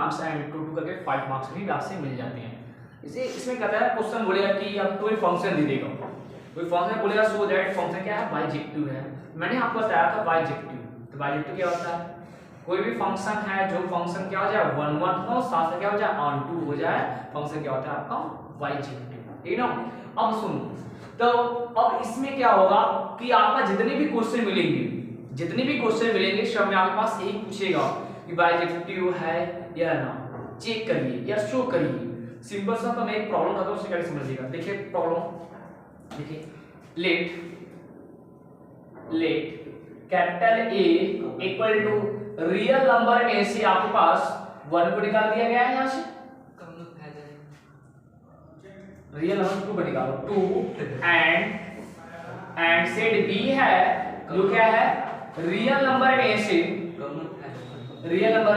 Marks and 2 2 करके 5 marks भी आपसे मिल जाते हैं। इसे इसमें कहता है क्वेश्चन बोलेगा कि अब कोई फंक्शन दे देगा, कोई फंक्शन बोलेगा सो दैट फंक्शन क्या है बाइजेक्टिव है। मैंने आपको बताया था बाइजेक्टिव, तो बाइजेक्टिव क्या होता है, कोई भी फंक्शन है जो फंक्शन क्या हो जाए 1 1 हो, साथ में क्या हो जाए ऑन 2 हो जाए, फंक्शन क्या होता है आपका बाइजेक्टिव, ठीक ना। अब सुनो, तो अब इसमें क्या होगा कि आपका जितने भी क्वेश्चन मिलेंगे, जितने भी क्वेश्चन मिलेंगे सब में आपके पास यही पूछेगा कि बाइजेक्टिव है या ना, चेक करिए या शो करिए। सिंपल सा तो मैं एक प्रॉब्लम बताता हूं, उसे कैसे समझिएगा। देखिए प्रॉब्लम, देखिए let capital A equal to real number में से आपके पास 1 को निकाल दिया गया है, यहां से रियल नंबर 2 को निकालो 2 एंड सेट बी है जो क्या है रियल नंबर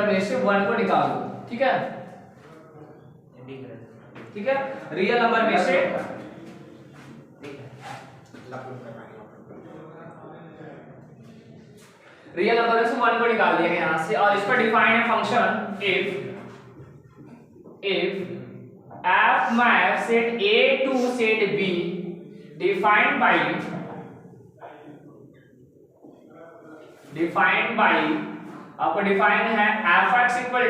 में से 1 को निकालो, ठीक है, ठीक है, रियल नंबर में से रियल नंबर में से 1 को निकाल दिया गया यहां से, और इस पर डिफाइन है function if f map set a to set b defined by आपको डिफाइन है fx equal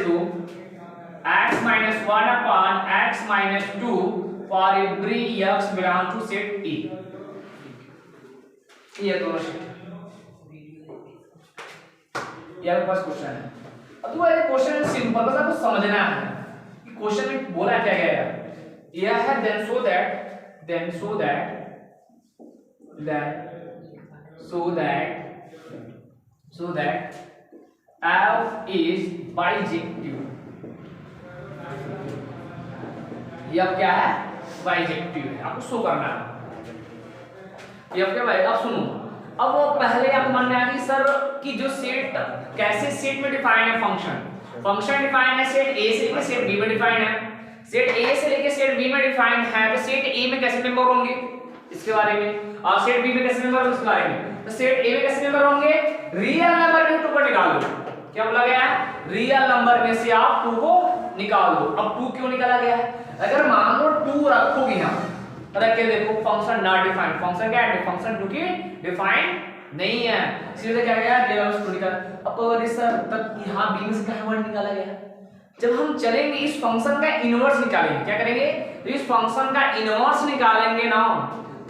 to x minus 1 upon x minus 2 for every x belong to set A। ये दोनों सेट, ये आपके पास क्वेश्चन है। अब तो ये क्वेश्चन सिंपल, बस आपको समझना है कि क्वेश्चन में बोला क्या गया है। यह है then so that f is bijective, ये अब क्या है बाइजेक्टिव है, आपको शो करना है ये अब क्या भाई। अब सुनो, अब वो पहले आपको मन में आ गई सर कि जो सेट कैसे सेट में डिफाइन है, फंक्शन डिफाइन है सेट ए से लेकर सेट बी में डिफाइन है, सेट ए से लेकर सेट बी में डिफाइन है, तो सेट ए में कैसे मेंबर होंगे इसके बारे में, और सेट बी में कैसे मेंबर होंगे इसके बारे में। तो सेट ए में कैसे मेंबर होंगे, रियल नंबर में 2 को निकाल दो, क्या बोला गया है रियल नंबर में से आप 2 को निकाल दो। अब 2 क्यों निकाला गया है, अगर मान लो 2 रखोगे यहां रख के देखो फंक्शन नॉट डिफाइंड, फंक्शन क्या है फंक्शन 2 की डिफाइंड नहीं है, सीधे क्या गया रियल नंबर 2 निकाल। अब अगर सर तब यहां b में से क्या वर्ड निकाला गया, जब हम चलेंगे इस फंक्शन का इनवर्स निकालेंगे, क्या करेंगे तो इस फंक्शन का इनवर्स निकालेंगे ना,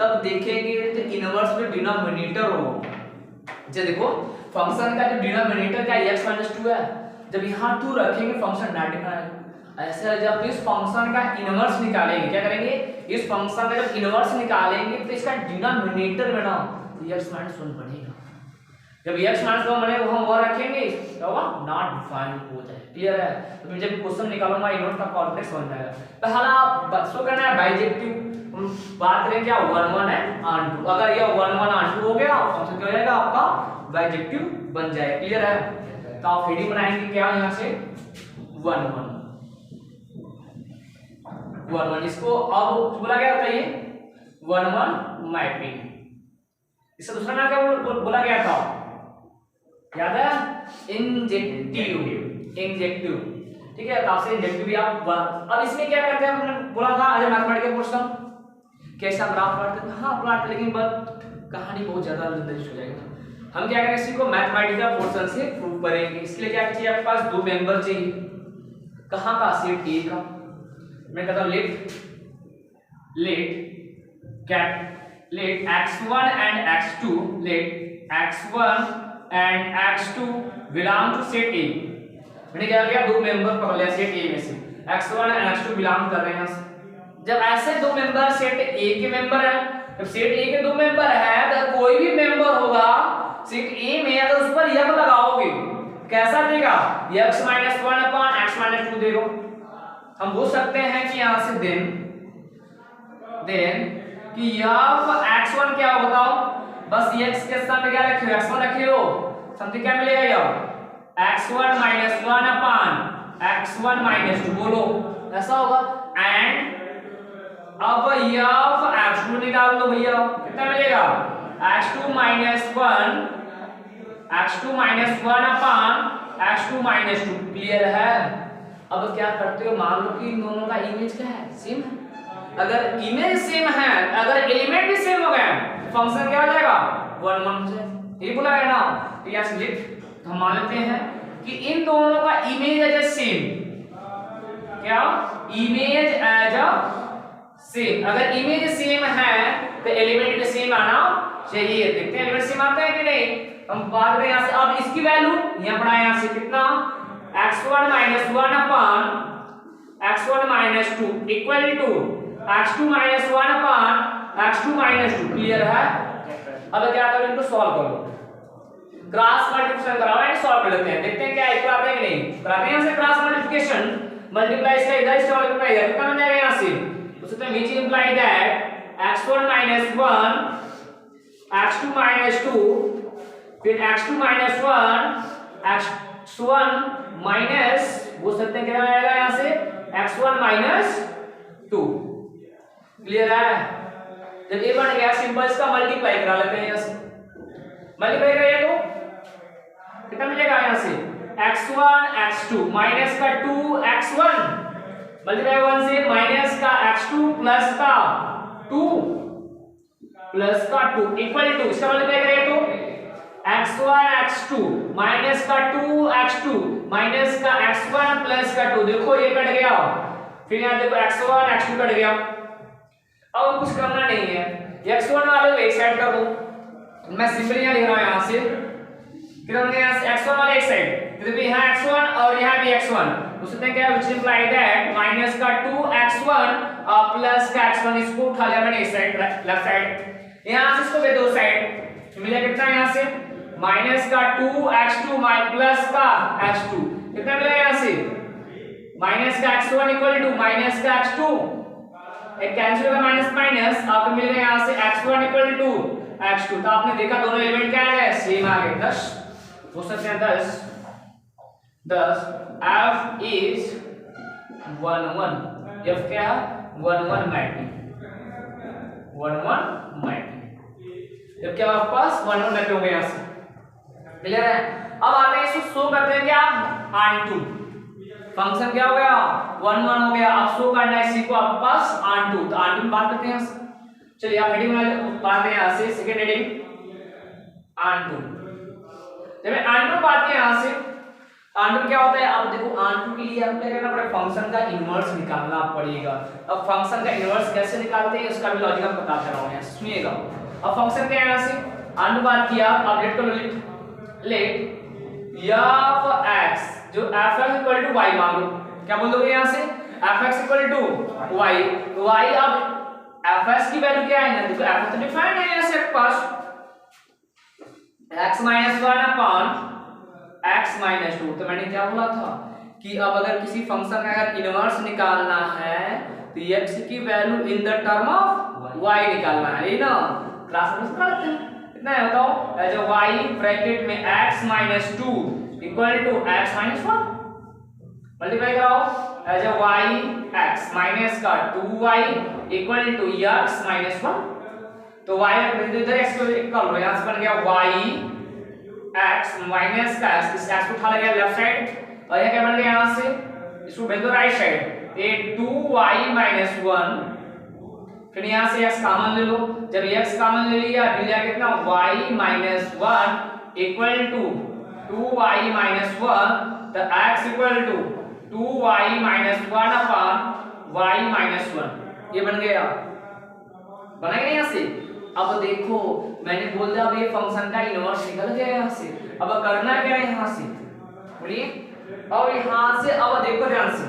तब देखेंगे तो इनवर्स में डिनोमिनेटर होगा। जो देखो फंक्शन का जो डिनोमिनेटर क्या x - 2 है, जब यहां 2 रखेंगे फंक्शन नॉट डिफाइंड, ऐसे जब इस फंक्शन का इनवर्स निकालेंगे, क्या करेंगे इस फंक्शन का जब इनवर्स निकालेंगे तो इसका डिनोमिनेटर में ना x - 1 बनेगा, जब x - 1 बने वो हम वो रखेंगे तो वो नॉट डिफाइंड हो जाए, क्लियर है। तो जब क्वेश्चन निकालूंगा इनवर्स का कॉम्प्लेक्स बन जाएगा। पहला शो करना है बाइजेक्टिव, बात करें क्या 1 1 है ऑन 2, अगर ये 1 1 ऑन 2 हो गया फंक्शन क्या हो जाएगा आपका बाइजेक्टिव बन जाएगा, क्लियर है। तो आप हेडिंग बनाएंगे क्या यहां से 1 1, इसको अब बोला गया था ये 1 1 मैपिंग, इसका दूसरा नाम क्या बोला गया था याद है इंजेक्टिव, ठीक है। तो आपसे इंजेक्टिव भी आप अब इसमें क्या करते हैं हमने बोला था आज मैथमेटिकल क्वेश्चन कैसे आप ग्राफ प्लॉट करते हैं, हाँ प्लॉट, लेकिन बट कहानी बहुत ज्यादा लंबी हो जाएगी। हम क्या करेंगे इसी को मैथमेटिकल पोर्शन से प्रूव करेंगे। इसके लिए क्या चाहिए आपके पास 2 मेंबर चाहिए, कहां का सेट ए का, मैं कहता हूं let x1 and x2 let x1 and x2 belong to set A। मैंने क्या किया 2 मेंबर पकड़ लिया सेट A में से, x1 and x2 बिलोंग कर रहे हैं। जब ऐसे 2 मेंबर सेट A के मेंबर है, जब सेट A के 2 मेंबर है तो कोई भी मेंबर होगा सेट A में अगर उस पर यह लगाओगे कैसा देगा x - 1 upon x - 2 देगा। हम बोल सकते हैं कि यहां से देन कि f x1 क्या हो बताओ, बस x के स्थान पे क्या रखे हो x1 रखे हो, समथिंग क्या मिलेगा यार x1 - 1 upon x1 - 2 बोलो ऐसा होगा। एंड अब f x2 निकाल लो भैया, कितना मिलेगा x2 - 1 upon x2 minus 2। Clear है? अब क्या करते हो, मान लो कि इन दोनों का इमेज क्या है, सेम है। अगर इमेज सेम है, अगर एलिमेंट भी सेम हो गए, फंक्शन क्या हो जाएगा, 1 1 हो जाएगा। ये बोला है ना, तो यहां से लिख हम मान लेते हैं कि इन दोनों का इमेज एज अ सेम, क्या इमेज एज अ सेम। अगर इमेज सेम है तो एलिमेंट भी सेम आना चाहिए। देखते हैं एलिमेंट सेम आता है कि नहीं। हम बात करें यहां से, अब इसकी वैल्यू यहां पढ़ा यहां से कितना, x1 minus 1 upon x1 minus 2 equal to x2 minus 1 upon x2 minus 2। Clear है? अब क्या करो, इनको सॉल्व करो, क्रॉस मल्टीप्लिकेशन कराओ एंड सॉल्व कर लेते हैं। देखते हैं क्या इक्वल आता है कि नहीं। कराते हैं यहां से क्रॉस मल्टीप्लिकेशन, मल्टीप्लाई इसका इधर से मल्टीप्लाई इधर, कितना बन जाएगा यहां से, तो सकते हैं which imply that x1 minus 1 x2 minus 2 फिर x2 माइनस 1 x1 माइनस, बोल सकते हैं क्या आएगा यहां से, x1 माइनस 2। क्लियर है? जब ये बन गया सिंपल, इसका मल्टीप्लाई करा लेते हैं यहां से, मल्टीप्लाई करिए तो कितना मिलेगा यहां से, x1 x2 माइनस का 2 x1 मल्टीप्लाई 1 से माइनस का x2 प्लस का 2 प्लस का 2 इक्वल टू, इसका मल्टीप्लाई करें तो x1 x2 माइनस का 2 x2 माइनस का x1 प्लस का 2। देखो ये कट गया, फिर यहां देखो x1 x2 कट गया। अब कुछ करना नहीं है, x1 वाले को एक साइड कर दो, मैं सिंपली यहां लिख रहा हूं यहां से, फिर हमने यहां से x1 वाले एक साइड, फिर भी यहां x1 और यहां भी x1, उससे क्या व्हिच इंप्लाई दैट माइनस का 2x1 प्लस का x1, इसको उठा लिया मैंने इस साइड लेफ्ट साइड, यहां से इसको दे दो साइड, मिला कितना यहां से माइनस का 2x2 प्लस का x2, कितना मिला यहां से माइनस का x1 इक्वल टू माइनस का x2, एक कैंसिल होगा माइनस माइनस, आपको मिल गया यहां से x1 इक्वल टू x2। तो आपने देखा दोनों एलिमेंट क्या है, सेम आ गए, 10 हो सकते हैं 10 f is 1 1, f क्या है 1 1 मैपिंग, 1 1 मैपिंग, जब क्या आपके पास 1 1 मैपिंग हो गया यहां से। क्लियर है? अब आते हैं इसको शो करते हैं क्या, onto फंक्शन क्या हो गया 1 1 हो गया। अब शो करना है इसी को आपके पास onto, तो onto में बात करते हैं। चलिए आप हेडिंग में बात करें यहां से, सेकंड हेडिंग onto। जब मैं onto बात करें यहां से, onto क्या होता है, अब देखो onto के लिए आपको क्या करना पड़ेगा, फंक्शन का इनवर्स निकालना पड़ेगा। अब फंक्शन का इनवर्स कैसे निकालते हैं उसका भी लॉजिक मैं बताता रहा हूं यहां, सुनिएगा। अब फंक्शन क्या है यहां से, onto बात किया, अब लेट करो, लेट f(x) जो f(x) इक्वल टू y मान लो, क्या बोल दोगे यहां से f(x) इक्वल टू y, तो y अब f(x) की वैल्यू क्या है, देखो f तो डिफाइंड है यहां से आपके पास x minus 1 upon x minus 2। तो मैंने क्या बोला था कि अब अगर किसी फंक्शन का अगर इनवर्स निकालना है तो x की value in the term of y निकालना है, ये ना क्लास में करते हैं। कितना है बताओ, एज अ y ब्रैकेट में x minus 2 equal to x minus 1, multiply कराओ, as a y x minus का 2y equal to x minus 1। तो y इधर x को कर लो, यहां से बन गया y x माइनस का इस x को उठा लिया लेफ्ट साइड, और यह क्या बन गया यहां से, इसको भेज दो राइट साइड, ये 2y माइनस 1, फिर यहां से x कॉमन ले लो, जब x कॉमन ले लिया मिल जाएगा कितना y minus 1 equal to 2y minus 1, तो x equal to 2y minus 1 upon y minus 1। ये बन गया, बना गया यहां से। अब देखो मैंने बोल दिया अब ये फंक्शन का इनवर्स निकल गया यहां से। अब करना क्या है यहां से, बोलिए, और यहां से अब देखो ध्यान से,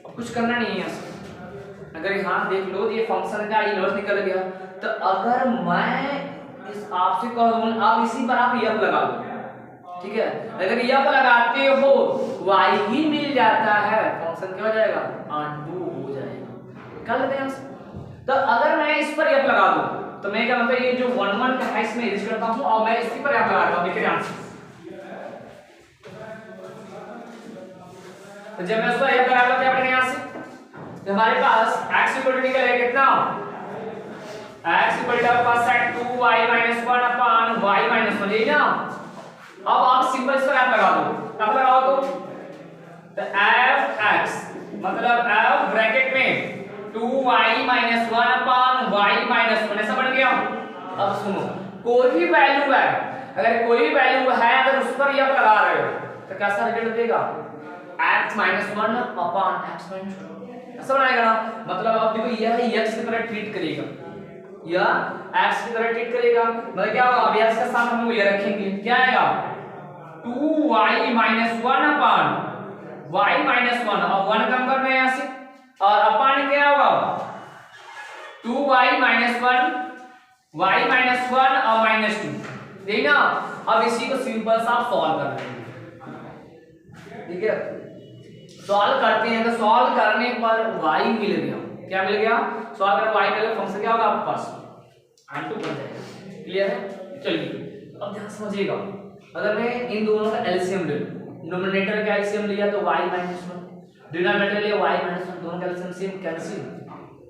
अब कुछ करना नहीं है यहां से। अगर यहां देख लो ये फंक्शन का इनवर्स निकल गया, तो अगर मैं इस आपसे कहूं आप इसी पर आप यफ लगा दो, ठीक है, अगर यफ लगाते हो y ही मिल जाता है, फंक्शन क्या हो जाएगा onto हो जाएगा। कर लेते हैं यहां से। तो अगर मैं इस पर यफ लगा दूं तो मैं क्या मतलब ये जो 1 1 का है इसमें यूज करता हूं और मैं इसी पर यफ लगाता हूं, देखिए ध्यान से। तो जब मैं उसको यफ लगाऊंगा क्या बनेगा यहां से, तो हमारे पास x इक्वल टू निकलेगा कितना, x इक्वल टू आपका set 2y minus 1 upon y minus 1, यही ना अब आप सिंपल इसका ऐप लगा दो, ऐप लगाओ तो एफ एक्स मतलब एफ ब्रैकेट में 2y माइनस 1 अपान y माइनस 1 ऐसा बन गया। अब सुनो, कोई भी वैल्यू है, अगर कोई भी वैल्यू है अगर उस पर ये आप लगा रहे हो तो कैसा रिजल्ट देगा, x माइनस 1 अपान x माइनस 2 ऐसा बनाएगा ना। मतलब अब देखो यह x की तरह ट्रीट करेगा, यह x की तरह ट्रीट करेगा, मतलब क्या होगा, अब x के साथ हम ये रखेंगे, क्या आएगा 2y माइनस 1 अपान y माइनस 1 और 1 कम करना है यहां से, और अपान क्या होगा 2y माइनस 1 y माइनस 1 और माइनस 2, ठीक ना। अब इसी को सिंपल सा सॉल्व कर लेंगे, ठीक है। सॉल्व करते हैं तो सॉल्व करने पर y मिल गया, क्या मिल गया, सॉल्व करने y मिल गया, फंक्शन क्या होगा आपके पास r2 बन जाएगा। क्लियर है। चलिए अब ध्यान समझिएगा, अगर मैं इन दोनों का एलसीएम ले लूं, नोमिनेटर का एलसीएम लिया तो y माइनस 1, डिनोमिनेटर लिया y माइनस 1, दोनों का एलसीएम सेम, कैंसिल,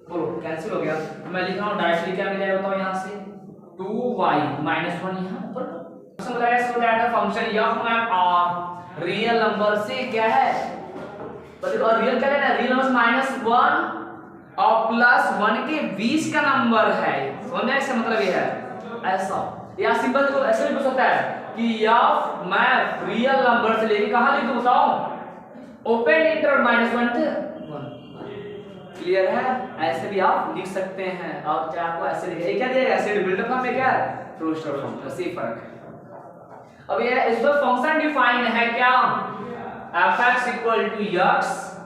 बोलो कैंसिल हो गया। तो मैं लिख रहा हूं डायरेक्टली क्या मिलेगा बताओ, यहां से 2y माइनस 1 यहां ऊपर समझाया, so that the function f map r real number से क्या है, और रियल क्या है, रियल नंबर माइनस 1 और प्लस 1 के बीच का नंबर है, समझे, इसका मतलब ये है ऐसा, या सिंपल तो ऐसे भी पूछ सकता है कि f मैप रियल नंबर से लेके कहां लिखूं बताओ, ओपन इंटर माइनस 1 से 1। क्लियर है, ऐसे भी आप लिख सकते हैं, और क्या आपको ऐसे लिखेगा, ये क्या दिया एसिड बिल्डअप फॉर्म में क्या है क्लोजर फॉर्म, बस ये फर्क है। अब ये इस पर फंक्शन डिफाइन है क्या, f(x) = x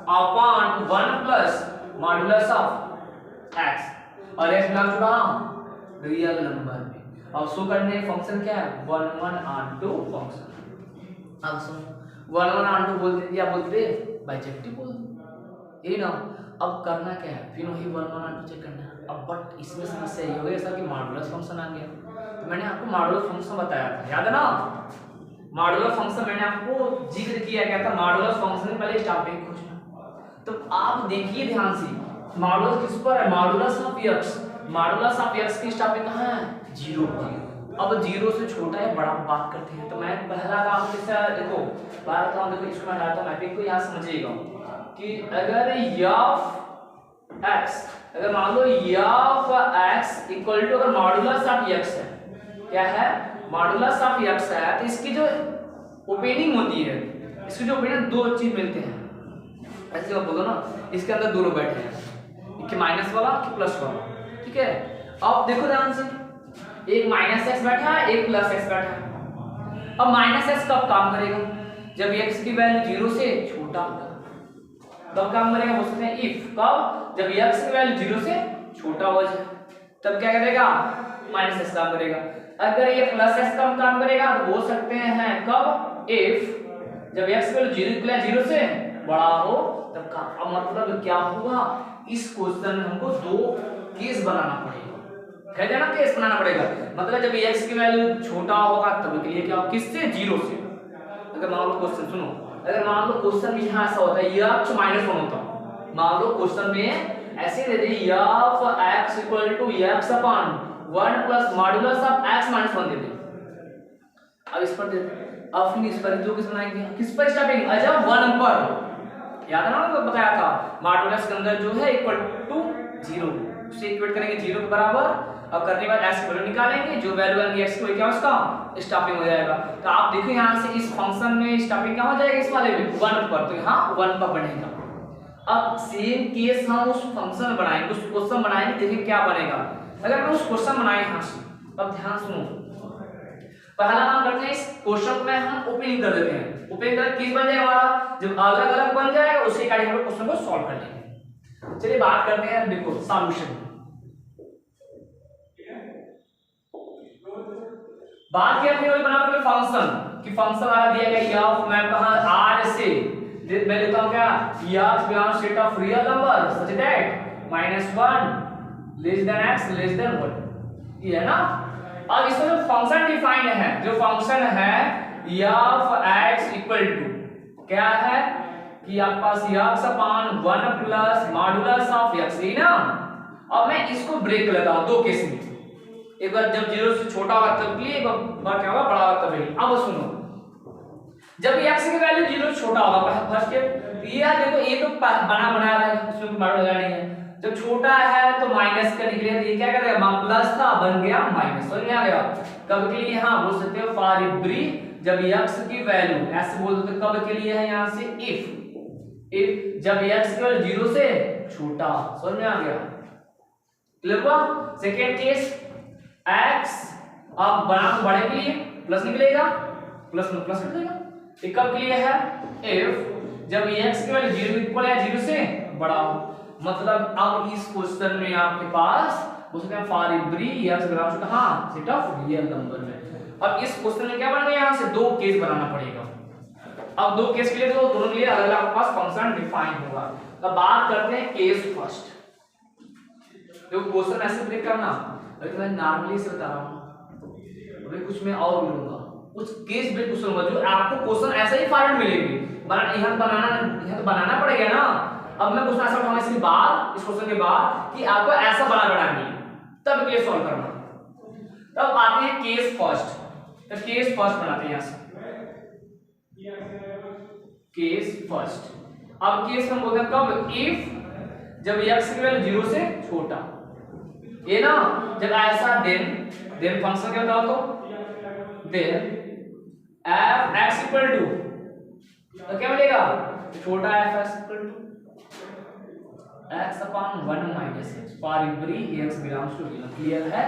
upon 1 plus modulus of x, और x बिलोंग्स टू कहां, रियल नंबर में, और शो करने फंक्शन क्या है 1 1 onto फंक्शन। अब सुनो 1 1 onto बोलते या बोलते बाइजेक्टिव बोलते, ये ना। अब करना क्या है, फिर वही 1 1 onto चेक करना है। अब बट इसमें समस्या ये हो गई सर कि मॉड्यूलस फंक्शन आ गया, तो मैंने आपको मॉड्यूलस फंक्शन बताया था, याद है ना, मॉड्यूलस फंक्शन मैंने आपको जिक्र किया गया था, मॉड्यूलस फंक्शन में पहले स्टॉपिंग खोजना। तो आप देखिए ध्यान से, मॉड्यूलस किस पर है, modulus of x, modulus of x की स्टॉपिंग कहां है 0 पर। अब 0 से छोटा है बड़ा बात करते हैं, तो मैं पहला काम किससे, देखो बात करता हूं, देखो इसको मैं डालता हूं मैपिंग को, यहां समझिएगा कि अगर f(x), अगर मान लो f(x) इक्वल टू, अगर मॉड्यूलस ऑफ x है, क्या है मॉड्यूलस ऑफ x है, तो इसकी जो ओपनिंग होती है, इसकी जो ओपनिंग दो चीज मिलते हैं, ऐसे आप बोलो ना, इसके अंदर दोनों बैठे हैं, एक माइनस वाला एक प्लस वाला, ठीक है। अब देखो ध्यान से, एक माइनस एक्स बैठा है, एक प्लस एक्स बैठा है। अब माइनस एक्स कब काम करेगा, जब एक्स की वैल्यू 0 से छोटा होगा, तब काम करेगा, बोल सकते हैं इफ, कब, जब एक्स की वैल्यू 0 से छोटा हो जाए, तब क्या करेगा माइनस एक्स काम करेगा। अगर ये प्लस एक्स कब काम करेगा, तो बोल सकते हैं कब, इफ जब एक्स की वैल्यू 0 से बड़ा हो तब का। अब मतलब क्या होगा, इस क्वेश्चन में हमको दो केस बनाना पड़ेगा, कह देना केस बनाना पड़ेगा, मतलब जब x की वैल्यू छोटा होगा तब के लिए क्या, किससे 0 से। अगर मान लो क्वेश्चन सुनो, अगर मान लो क्वेश्चन में यहाँ ऐसा होता है x माइनस 1 होता, मान लो क्वेश्चन में ऐसे दे दे f(x) = x upon 1 plus modulus of x minus 1 दे दे। अब इस पर दे दे, अब फिर इस पर जो किस बनाएंगे, किस पर स्टॉपिंग, अच्छा 1 पर, याद है ना आपको बताया था, मॉड्यूलस के अंदर जो है इक्वल टू 0, उसे इक्वेट करेंगे 0 के बराबर, और करने के बाद x की वैल्यू निकालेंगे, जो वैल्यू आएगी x की क्या उसका स्टॉपिंग हो जाएगा। तो आप देखो यहां से इस फंक्शन में स्टॉपिंग क्या हो जाएगा, इस वाले में 1 पर, तो यहां 1 पर बनेगा। अब सेम केस हम उस फंक्शन में बनाएंगे, उस क्वेश्चन बनाएंगे, देखिए क्या बनेगा। अगर मैं उस क्वेश्चन बनाए यहां से, अब ध्यान सुनो, पहला काम करते हैं, इस क्वेश्चन में हम ओपनिंग कर देते हैं, ओपनिंग कर केस बन जाएगा हमारा, जब अलग अलग बन जाएगा उसके अकॉर्डिंग हम क्वेश्चन को सॉल्व कर लेंगे। चलिए बात करते हैं, देखो सॉल्यूशन, बात किया हमने वही बना फिर फंक्शन कि फंक्शन वाला दिया गया f मैं कहां r से मैं लेता हूं क्या, f belongs set of real number such that -1 less than x less than 1, ये है ना। अब इसमें जो फंक्शन डिफाइंड है, जो फंक्शन है f(x) इक्वल टू क्या है कि आपके पास x upon 1 plus modulus of x, है ना। अब मैं इसको ब्रेक लेता हूं दो केस में, एक बार जब 0 से छोटा होगा तब के लिए, एक बार क्या होगा बड़ा होगा तब के लिए। अब सुनो, जब x की वैल्यू 0 से छोटा होगा फर्स्ट स्टेप, ये देखो ये तो बना रहा है, इसमें कोई मॉडल लगानी है। जब छोटा है तो माइनस का निकलेगा, ये क्या करेगा, प्लस था बन गया माइनस, समझ में आ गया। कब के लिए यहाँ बोल सकते हो फॉर एवरी, जब x की वैल्यू ऐसे बोल दो, कब के लिए है यहाँ से इफ जब x की वैल्यू 0 से छोटा, समझ में आ गया, क्लियर हुआ। सेकेंड केस x अब बड़ा बड़े के लिए प्लस निकलेगा, प्लस में प्लस निकलेगा। ये कब के लिए है, इफ जब x की वैल्यू 0 इक्वल है 0 से बड़ा हो। मतलब अब इस क्वेश्चन में आपके पास हो सकता है for every x belongs to कहां, सेट ऑफ रियल नंबर में। अब इस क्वेश्चन में क्या बन गया, यहां से दो केस बनाना पड़ेगा। अब दो केस के लिए तो दोनों के लिए अलग अलग पास फंक्शन डिफाइन होगा। अब बात करते हैं केस फर्स्ट। जो क्वेश्चन ऐसे ब्रेक करना, अभी मैं नॉर्मली से बता रहा हूं, अभी कुछ मैं और बोलूंगा, कुछ केस ब्रेक क्वेश्चन होगा जो आपको क्वेश्चन ऐसा ही फॉर्मेट मिलेगी, यहां तो बनाना पड़ेगा ना। अब मैं क्वेश्चन ऐसा उठाऊंगा इसके बाद, इस क्वेश्चन के बाद कि आपको ऐसा बनानी है, तब केस सॉल्व करना। तब आते हैं केस फर्स्ट, तो केस फर्स्ट बनाते हैं यहां से केस फर्स्ट। अब केस हम बोलते हैं कब, इफ जब x की वैल्यू 0 से छोटा, ये ना जब ऐसा देन फंक्शन क्या बताओ तो then f x equal to, तो क्या मिलेगा, छोटा f x equal to x upon 1 minus x for every x belongs to real, clear है।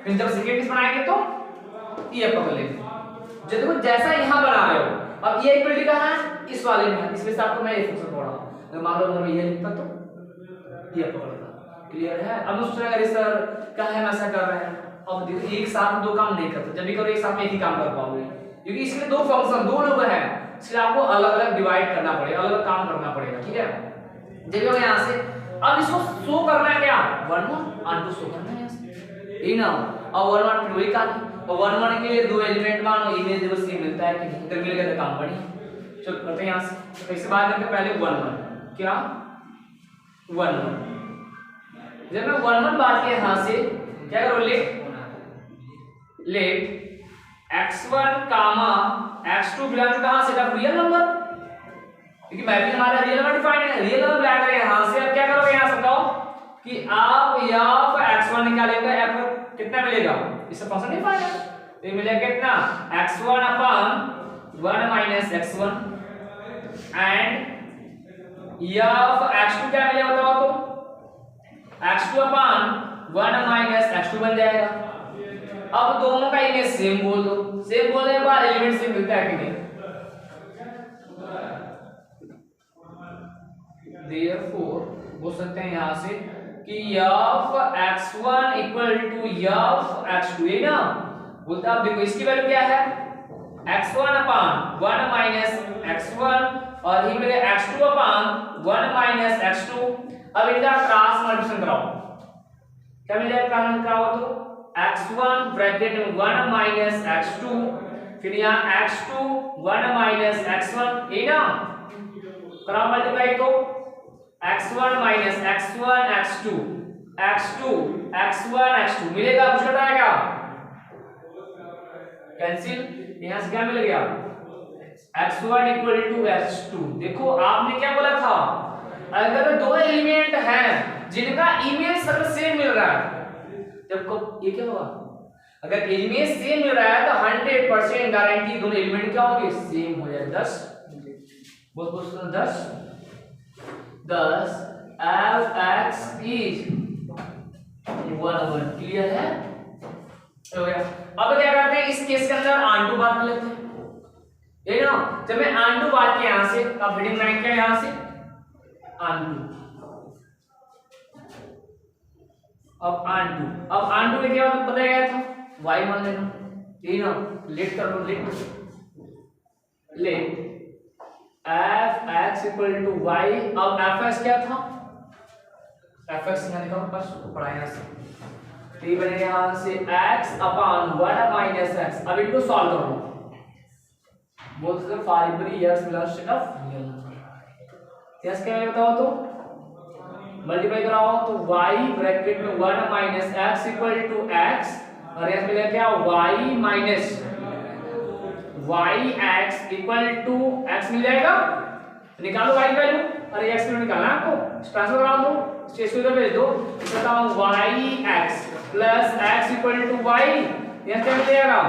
फिर जब सेकंड केस बनाएंगे तो ये पकड़ लेंगे, जो देखो जैसा यहां बना रहे हो, अब ये इक्वल टू कहां है, इस वाले में है, इसमें से आपको मैं ये फंक्शन पढ़ा हूं, अगर मान लो मैं ये लिखता तो ये पकड़ता, क्लियर है। अब दूसरा अगर सर क्या है ऐसा कर रहे हैं, अब देखो एक साथ दो काम नहीं करते, जब भी करो एक साथ में एक ही काम कर पाओगे, क्योंकि इसमें दो फंक्शन दो लोग हैं, इसलिए आपको अलग अलग डिवाइड करना पड़ेगा, अलग अलग काम करना पड़ेगा, ठीक है। देखो यहां से अब इसको शो करना है क्या, 1 1 और शो करना है यहां से, ये ना। अब 1 1 वही काम, और 1 1 के लिए दो एलिमेंट मानो इमेज देखो सेम मिलता है कि नहीं, इधर मिलेगा तो काम बढ़िया। चलो करते हैं यहां से, तो इससे बात करते पहले 1 1 क्या 1 1, जब मैं 1 1 बात के यहां से क्या करो, let x1 comma x2 belong to कहां, सेट ऑफ रियल नंबर, क्योंकि मैपिंग हमारा रियल नंबर डिफाइन है, रियल नंबर बिलोंग करेगा यहां से। अब क्या करोगे यहां से बताओ कि आप f x1 निकालेंगे, f कितना मिलेगा, इससे फंक्शन डिफाइन है, तो ये मिलेगा कितना x1 upon 1 minus x1 and f x2 क्या मिलेगा बताओ तो, x2 अपॉन 1 माइनस x2 बन जाएगा। अब दोनों का इमेज सेम बोल दो, सेम बोलने के बाद एलिमेंट सेम मिलता है कि नहीं, therefore बोल सकते हैं यहां से कि f x1 equal to f x2, ये ना बोलता, आप देखो इसकी वैल्यू क्या है, x1 अपॉन 1 माइनस x1 और ये मिलेगा x2 अपॉन 1 माइनस x2। अब इनका क्रॉस मल्टीप्लिकेशन कराओ, क्या मिल जाएगा, क्रॉस कराओ तो x1 ब्रैकेट में 1 माइनस x2, फिर यहाँ x2 1 माइनस x1, ये ना कराओ मल्टीप्लाई तो x1 minus x1 x2 x2 x1 x2 मिलेगा, कुछ घटाएगा कैंसिल, यहां से क्या मिल गया x1 इक्वल टू x2। देखो आपने क्या बोला था, अगर दो एलिमेंट हैं जिनका इमेज अगर सेम मिल रहा है, जब को ये क्या होगा, अगर इमेज सेम मिल रहा है तो 100% गारंटी दोनों एलिमेंट क्या होंगे, सेम हो जाएगा। 10 बहुत बहुत 10 f x is 1/1, क्लियर है, हो गया। अब क्या करते हैं इस केस के अंदर आंटू बात कर लेते हैं, ये ना जब मैं आंटू बात के यहां से अब हेडिंग बनाएंगे क्या, यहां से आंटू, अब आंटू में क्या पता गया था, y मान लेना, ये ना लेट कर लो, let f x equal to y। अब f x क्या था, f x यहां लिखा बस पढ़ा यहां से, तो ये बनेगा यहां से x अपॉन 1 माइनस x। अब इनको सॉल्व करो, बोल सकते for every x belongs to real number, yes क्या है बताओ तो मल्टीप्लाई कराओ तो y ब्रैकेट में 1 minus x equal to x, और यहां मिलेगा क्या y minus y x equal to x मिल जाएगा, निकालो वाई वैल्यू, अरे एक्स वैल्यू निकालना है आपको, ट्रांसफर करा दो, स्टेज को इधर भेज दो, बताओ y x plus x equal to y, यह क्या मिल जाएगा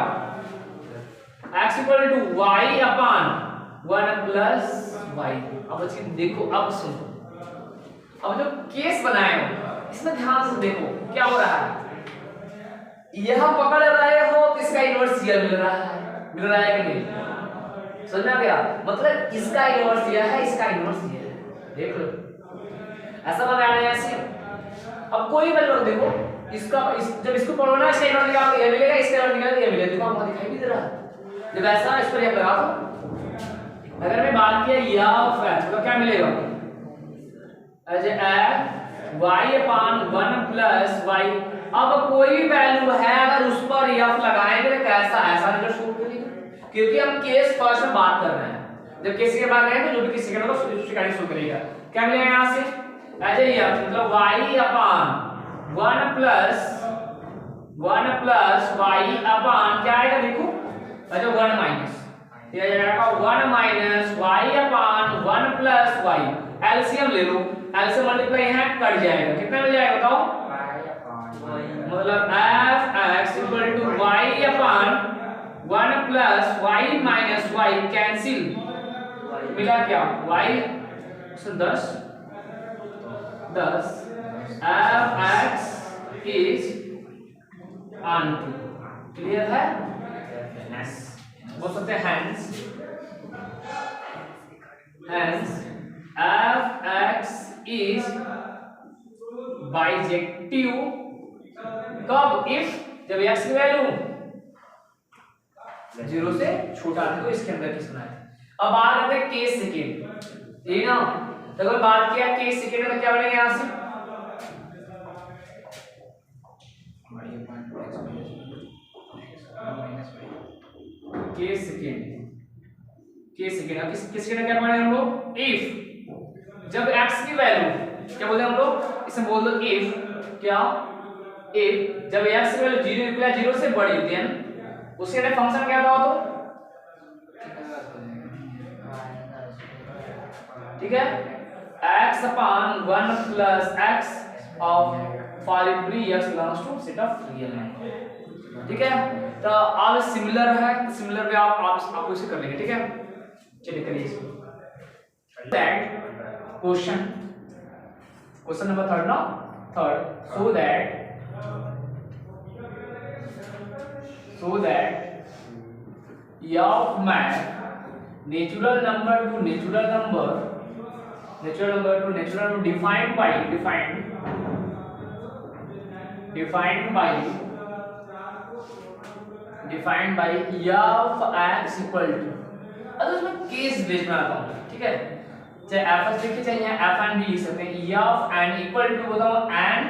x equal to y upon 1 plus y. अब बच्चे देखो, अब सुनो, अब जो केस बनाए हो इसमें ध्यान से देखो क्या हो रहा है, यह पकड़ रहे हो तो इसका इन्वर्स यह मिल रहा है कि नहीं, समझ में आ गया, मतलब इसका इन्वर्स यह है, इसका इन्वर्स यह है, देख लो ऐसा बनाना है ऐसे। अब कोई वैल्यू देखो इसका जब इसको पढ़ोना इसका इन्वर्स निकालो ये मिलेगा, इसका इन्वर्स निकालो ये मिलेगा, देखो आपको दिखाई भी दे रहा है, जब ऐसा इस पर ये लगा दो। अगर मैं बात किया यह फैक्ट तो क्या मिलेगा, as F y upon 1 plus y। अब कोई भी वैल्यू है अगर उस पर f लगाएंगे तो कैसा ऐसा रिजल्ट शो करेगा, क्योंकि हम केस फर्स्ट में बात कर रहे हैं, जब केस के बाद गए तो जो भी किसी का होगा उसकी गाड़ी शो करेगा। क्या मिलेगा यहां से एज एफ मतलब y अपान 1 प्लस y अपान क्या आएगा देखो, अच्छा 1 माइनस ये आ जाएगा 1 minus y upon 1 plus y, LCM ले लो, एलसीएम मल्टीप्लाई यहां कट जाएगा, कितना मिल जाएगा बताओ, मतलब f x equal to y upon 1 plus y minus y cancel, मिला क्या y से 10 f x इज onto, क्लियर है, बोल सकते हैं hence f x is bijective कब, इफ जब x की वैल्यू 0 से छोटा है तो इसके अंदर किसना है। अब बात करते हैं केस सेकंड, ठीक ना, तो अगर बात किया केस सेकंड में क्या बनेगा यहां से, केस सेकंड अब किस सेकंड क्या पढ़े हम लोग, इफ जब x की वैल्यू क्या बोलते हैं हम लोग, इसमें बोल दो इफ क्या, इफ जब x की वैल्यू 0 या 0 से बड़ी देन उसके लिए फंक्शन क्या था तो, ठीक है, x upon 1 plus x of for every x belongs to set of real number, ठीक है। तो अब सिमिलर है, सिमिलर पे आप इसे कर लेंगे, ठीक है, चलिए करिए इसको। दैट क्वेश्चन नंबर थर्ड ना, third, so that of map natural number to natural number defined by f x equal to, अब उसमें केस बेस्ड बनाता हूं, ठीक है, चाहे f x लिखिए चाहे यहाँ f n भी लिख सकते हैं, f n इक्वल टू बताओ n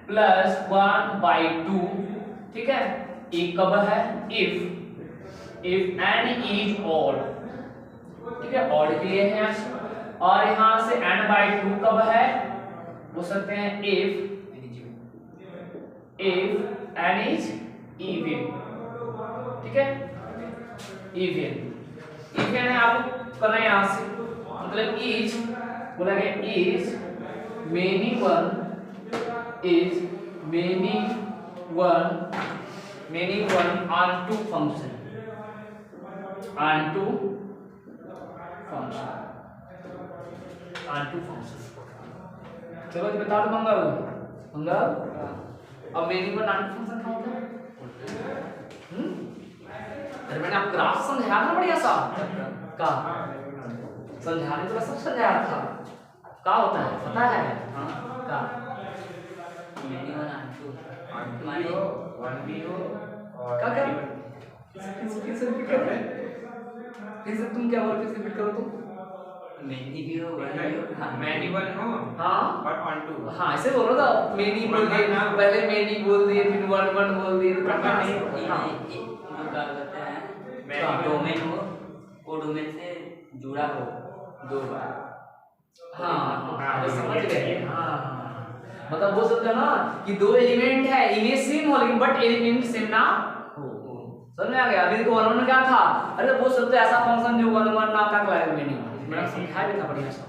प्लस 1/2, ठीक है, एक कब है if n is odd, ठीक है, odd के लिए है, और यहां से n/2 कब है, बोल सकते हैं if n is even, ठीक है, even है आपको करना है यहां से, मतलब is बोला गया is many one onto function चलो जी बता दो मंगल, अब मेनी वन onto फंक्शन क्या होता है, अरे मैंने आप ग्राफ समझाया था बढ़िया सा, का समझाने तो सब समझाया था, क्या होता है पता है, हाँ का मेनी वन onto 1 क्या क्या फिर से तुम क्या बोल फिर से रिपीट करो तुम, मेनी भी हो मैनी वन हो हाँ और onto, हाँ ऐसे बोल रहा था, मेनी बोल दिए पहले मेनी बोल दिए फिर वन बोल दिए, हाँ क्या कहते हैं, डोमेन हो, वो डोमेन से जुड़ा हो 2 बार, हाँ समझ गए, हाँ मतलब वो समझा ना कि 2 एलिमेंट है, इमेज सेम हो लेकिन बट एलिमेंट सेम ना हो, समझ में आ गया। अभी देखो 1 1 में क्या था, अरे वो सब तो ऐसा फंक्शन जो 1 1 नाम का क्लास में नहीं मैंने समझाया भी था बढ़िया सा।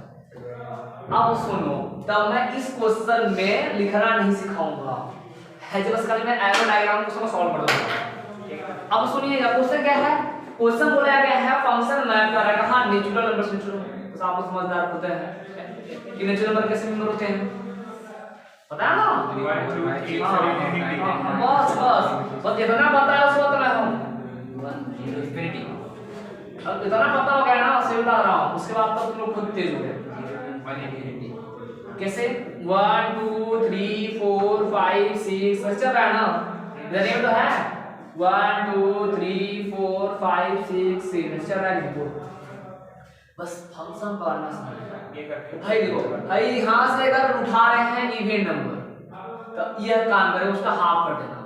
अब सुनो, तब मैं इस क्वेश्चन में लिखना नहीं सिखाऊंगा, है जो बस खाली मैं एरो डायग्राम को सॉल्व कर दूंगा। अब सुनिएगा क्वेश्चन क्या है, क्वेश्चन बोला गया है फंक्शन मैप कर रहा है कहां, नेचुरल नंबर से शुरू। तो आप समझदार होते हैं कि नेचुरल नंबर कैसे मेंबर होते हैं, पता है ना? 1 2 3 बस इतना पता है उसको तो मैं हूं 1 0 इंफिनिटी, अब इतना पता हो गया ना, उसे बता रहा हूं, उसके बाद तो तुम लोग खुद तेज हो गए। 1 इंफिनिटी कैसे 1 2 3 4 5 6 चल रहा है ना, इधर ये तो है 1 2 3 4 5 6 7 चल रहा है देखो, बस फंक्शन का आना समझ ये करके भाई देखो भाई यहां से अगर उठा रहे हैं इवन नंबर तो यह काम करें उसका हाफ कर देना,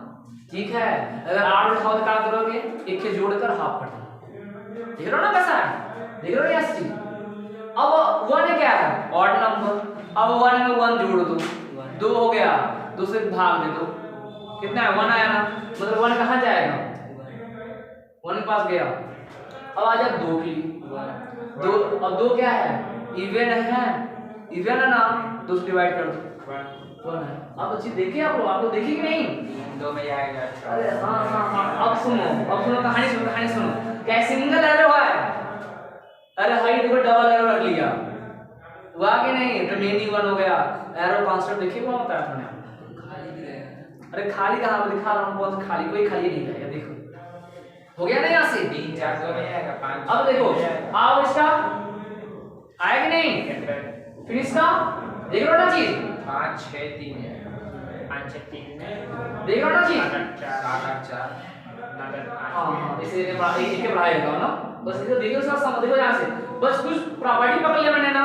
ठीक है। अगर 8 उठाओ तो क्या करोगे, एक के जोड़कर हाफ कर देना, देख रहे हो ना कैसा है, देख रहे हो ना ऐसी। अब 1 क्या है ऑड नंबर, अब 1 में 1 जोड़ दो, 2 हो गया, 2 से भाग दे दो, कितना है 1 आया ना, मतलब 1 कहां जाएगा 1 के पास गया। अब आ जा 2 की 2, अब 2 क्या है इवन है, इवन है ना, 2 से डिवाइड कर दो 1 है। अब अच्छी देखिए आप लोग देखिए कि नहीं, 2 में आएगा। अरे हाँ अब सुनो कहानी सुनो, क्या सिंगल एरो है, अरे हाइट को डबल एरो रख लिया, हुआ कि नहीं, तो मेन 1 हो गया, एरो कांस्टेंट देखिए कौन होता है अपने, खाली भी रहेगा। अरे खाली कहां पे दिखा रहा हूं, बहुत खाली कोई खाली नहीं रहेगा, देखो हो गया ना यहां से 3 4 2 में आएगा 5। अब देखो आओ इसका आया कि नहीं, फिर इसका देख रहे हो ना चीज 5 6 3 5 6 3 में देख रहे हो ना चीज, 7 8 4 हां इसे एक के बढ़ाया जाएगा ना, बस इसे देखो उसका समझ देखो यहां से, बस कुछ प्रॉपर्टी पकड़ लिया मैंने ना,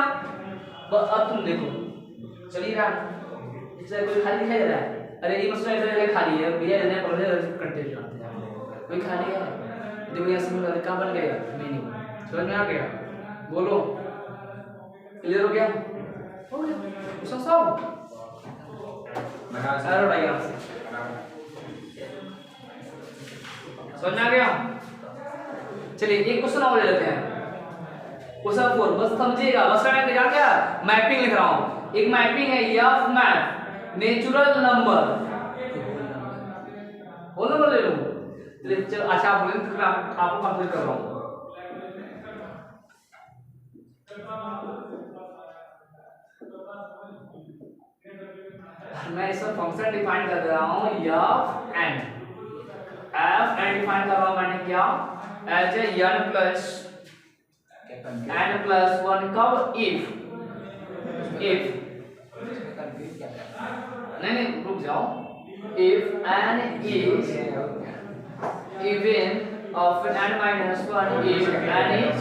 बस अब तुम देखो चलिए रहा इससे कोई खाली दिखाई दे रहा है, अरे ये मसला इधर खाली है भैया, इतने पकड़े करते जाते हैं, कोई खाली है देखो यहां से कहां बन गया मेनू, समझ में आ गया, बोलो क्लियर हो गया, हो गया उसका सब एरो डायग्राम से समझ में आ गया। चलिए एक क्वेश्चन और ले लेते हैं, क्वेश्चन 4 बस समझिएगा, बस का मैं क्या क्या मैपिंग लिख रहा हूं, एक मैपिंग है F map natural number, whole number ले लूं, चलिए चलो अच्छा आप बोलें तो मैं आपको कंप्लीट कर रहा हूं। मैं इसका फंक्शन डिफाइन कर रहा हूं एफ एंड डिफाइन कर रहा हूं मैंने क्या, as a n plus n+1 कब इफ नहीं रुक जाओ, if n is even of n minus 1 if n is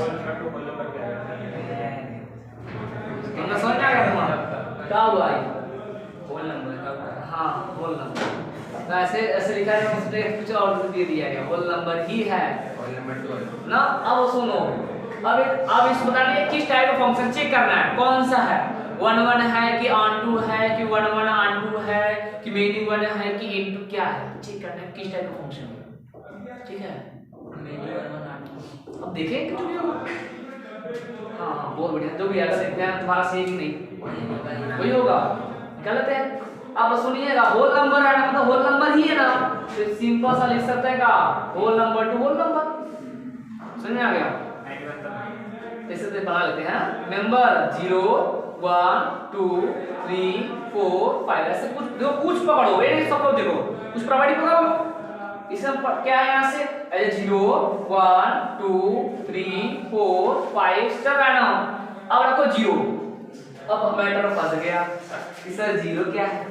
हमने समझ आ गया तुम्हारा क्या हुआ है होल नंबर का, हाँ होल नंबर, तो ऐसे लिखा है उसने कुछ और दे दिया है, होल नंबर ही है होल नंबर 2 ना। अब सुनो अब इस बताने किस टाइप का फंक्शन चेक करना है, कौन सा है 1 1 है कि ऑन2 है कि 1 1 ऑन2 है कि मेनी 1 है कि इनटू, क्या है चेक करना है किस टाइप का फंक्शन है, ठीक है। अब देखें कुछ भी होगा, हाँ बहुत बढ़िया, जो भी आएगा देखते हैं तुम्हारा सही कि नहीं, वही होगा गलत है। अब सुनिएगा होल नंबर है ना, मतलब होल नंबर ही है ना, तो सिंपल सा लिख सकते हैं का whole number to whole number, समझ में आ गया, ऐसे तो बना लेते हैं नंबर 0 1 2 3 4 5 ऐसे कुछ देखो, कुछ पकड़ो ये सब लोग देखो कुछ प्रॉपर्टी पकड़ो, इसमें क्या है यहाँ से 0 1 2 3 4 5 चल रहा है ना, अब रखो 0, अब मैटर फंस गया कि सर 0 क्या है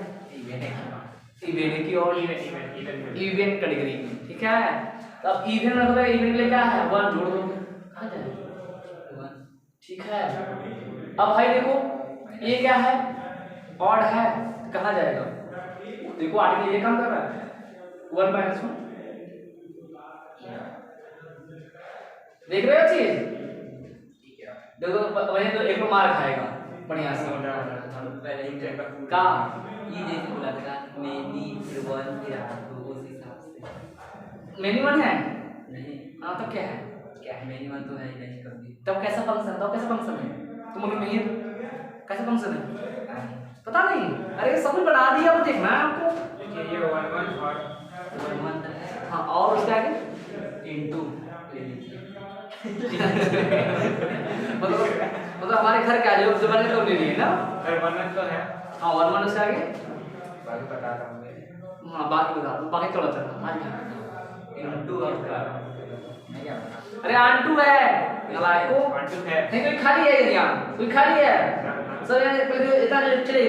इवेंट की और इवेंट कैटेगरी की, ठीक है। तो अब इवेंट रखो, इवेंट के लिए क्या है 1 जोड़ दो कहां जाए 1, ठीक है। अब भाई देखो ये क्या है ऑड है, कहां जाएगा, देखो आगे ये काम कर रहा है 1 -1, देख रहे हो चीज, देखो वही तो एक मार खाएगा बढ़िया से का ये जैसे बोला था मेनी फिर 1 फिर 2 उस हिसाब से मेनी 1 है नहीं। हाँ तो क्या है? क्या है? मिनिमम तो है ही नहीं कभी। तब कैसा फंक्शन है? तुम बोलो नहीं कैसा फंक्शन है? पता नहीं। अरे सब कुछ बना दिया, अब देखना है आपको। देखिए ये 1 1 और 1 1 है। हाँ और उसके आगे into ले लीजिए। मतलब हमारे घर का जो बने तो ले लिए ना। 1 1 तो है। हाँ 1 1 उसके आगे। बाकी बता रहा हूँ मैं। हाँ बाकी बता दो, बाकी थोड़ा चलना आज into और का मैं क्या बता? अरे आंटू है नलायक को। 1 2 है। नहीं कोई खाली है यहाँ, कोई खाली है सर। ये पहले इतना चले।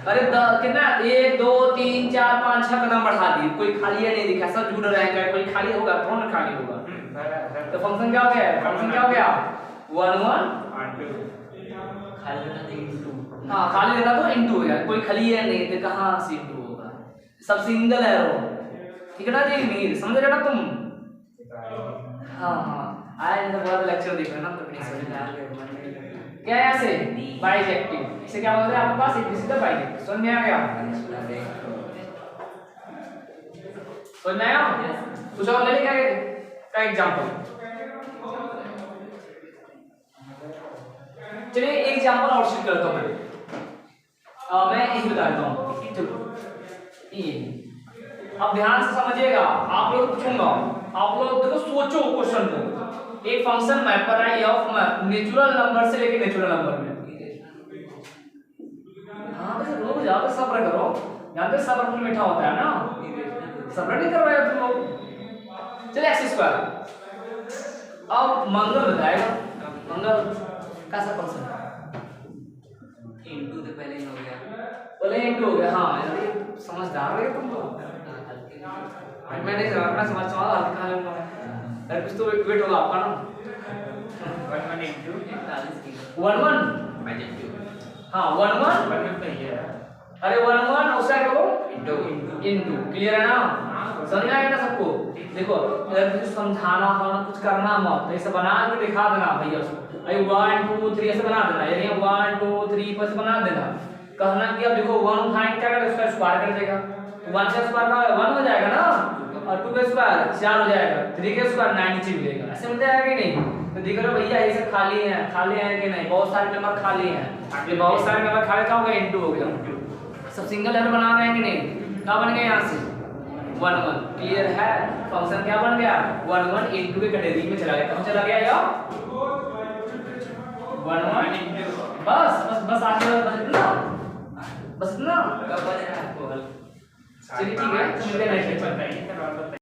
अरे कितना 1 2 3 4 5 6 कदम बढ़ा दिए, कोई खाली है नहीं दिखा, सब जुड़ रहे हैं। कोई खाली होगा कौन खाली होगा? तो फंक्शन क्या हो गया? फंक्शन क्या हो गया? 1 1 खाली होता तो into। हाँ खाली रहता तो इंटू हो गया। कोई खाली है नहीं तो कहाँ से इंटू होगा? सब सिंगल है वो। ठीक है ना जी? मीर समझ रहे ना तुम? हाँ हाँ आए तो बहुत लेक्चर देख रहे ना तो नहीं समझ में आ गया। क्या है ऐसे बाइजेक्टिव? इसे क्या बोलते हैं आपके पास? एक सीधा बाइजेक्टिव। समझ में आ गया? समझ में आया? कुछ और ले लें क्या का एग्जांपल? चलिए एक एग्जांपल और शुरू करता हूँ मैं यही बता देता हूँ। चलो ये अब ध्यान से समझिएगा, आप लोग पूछूंगा, आप लोग देखो सोचो क्वेश्चन को। एक फंक्शन मैपर है ऑफ नेचुरल नंबर से लेके नेचुरल नंबर में। हाँ बस लोग ज्यादा सब्र करो, जानते सब्र फल मीठा होता है ना। सब्र नहीं कर रहे हो तुम लोग। चलिए एक्स स्क्वायर। अब मंगल बताएगा, मंगल कैसा फंक्शन है? into तो पहले ही हो गया। बोले इंटू हो गया। हाँ यार समझदार है तुम लोग। मैं नहीं समझ, मैं समझ हाथ कहाँ लूंगा मैं? अरे कुछ तो वेट होगा आपका ना। 1 1 into 1 1 Adjective। हाँ 1 1 1 1 तो ही है। अरे 1 1 उसका क्या करो? into into. क्लियर है ना? समझ में आया ना सबको? देखो अगर कुछ समझाना हो ना, कुछ करना मत, ऐसे बना के दिखा देना भैया उसको। अरे 1 2 3 ऐसे बना देना, यानी 1 2 3 ऐसे बना देना। कहना कि अब देखो 1 उठाएंगे क्या करेगा? उसका स्क्वायर कर देगा। 1 का स्क्वायर का 1 हो जाएगा ना, और 2 का स्क्वायर 4 हो जाएगा, 3 का स्क्वायर 9 नीचे मिलेगा। ऐसे मिल जाएगा कि नहीं? तो देख रहे हो भैया ये सब खाली है कि नहीं? बहुत सारे नंबर खाली हैं। ये बहुत सारे नंबर खाली था, हो गया इंटू हो गया। सब सिंगल नंबर बना रहे हैं कि नहीं? क्या बन गया यहाँ से? 1 1। क्लियर है? फंक्शन क्या बन गया? 1 1 इंटू के कैटेगरी में चला गया। कहाँ चला गया यार? 1 1 इंटू। बस आगे बस इतना। कब बनेगा आपको हल? चलिए ठीक है, मिलते हैं नेक्स्ट लेक्चर में। बताइए।